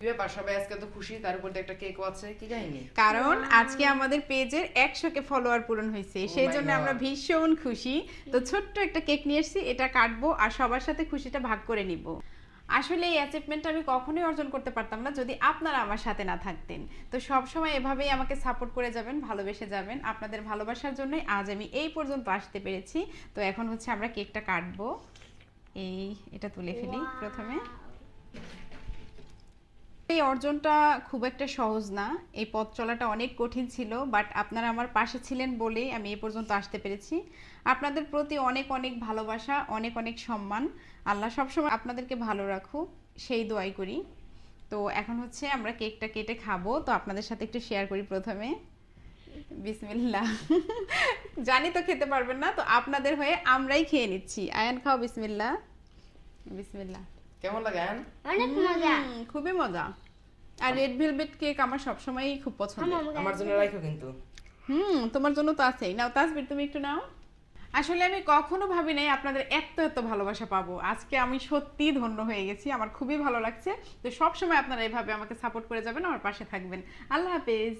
ব্যাপার, সবাই আজকে তো খুশি, তার উপর একটা কেকও আছে, কি কাহিনী? কারণ আজকে আমাদের পেজের 100 কে ফলোয়ার পূরণ হয়েছে, সেই my জন্য God! আমরা ভীষণ খুশি। তো ছোট্ট একটা কেক নিয়ে এসেছি, এটা কাটবো আর সবার সাথে খুশিটা ভাগ করে নিব। আসলে এই অ্যাচিভমেন্টটা আমি কখনোই অর্জন করতে পারতাম না যদি আপনারা আমার সাথে না থাকতেন। তো সব সময় এভাবেই আমাকে সাপোর্ট করে যাবেন, ভালোবেসে যাবেন। আপনাদের ভালোবাসার জন্যই আজ আমি এই পর্যন্ত আসতে পেরেছি। তো এখন হচ্ছে আমরা কেকটা কাটবো। এটা তুলে ফেলি প্রথমে। এই অর্জনটা খুব একটা সহজ না, এই পথ চলাটা অনেক কঠিন ছিল, বাট আপনারা আমার পাশে ছিলেন বলেই আমি এই পর্যন্ত আসতে পেরেছি। আপনাদের প্রতি অনেক অনেক ভালোবাসা, অনেক অনেক সম্মান। আল্লাহ সবসময় আপনাদেরকে ভালো রাখুক, সেই দোয়াই করি। তো এখন হচ্ছে আমরা কেকটা কেটে খাবো, তো আপনাদের সাথে একটু শেয়ার করি প্রথমে। বিসমিল্লাহ। জানি তো খেতে পারবেন না, তো আপনাদের হয়ে আমরাই খেয়ে নিচ্ছি। আয়ান খাও, বিসমিল্লাহ। বিসমিল্লাহ। কেমন লাগে আয়ান? অনেক মজা। খুবই মজা। আর রেড ভেলভেট কেক আমার সবসময়ই খুব পছন্দ। আমার জন্য রাখো কিন্তু। তোমার জন্য তো আছেই। নাও তাসবির, তুমি একটু নাও। আসলে আমি কখনো ভাবি নাই আপনাদের এত এত ভালোবাসা পাবো। আজকে আমি সত্যিই ধন্য হয়ে গেছি, আমার খুবই ভালো লাগছে। তো সব সময় আপনারা এভাবে আমাকে সাপোর্ট করে যাবেন, আমার পাশে থাকবেন। আল্লাহ হাফেজ।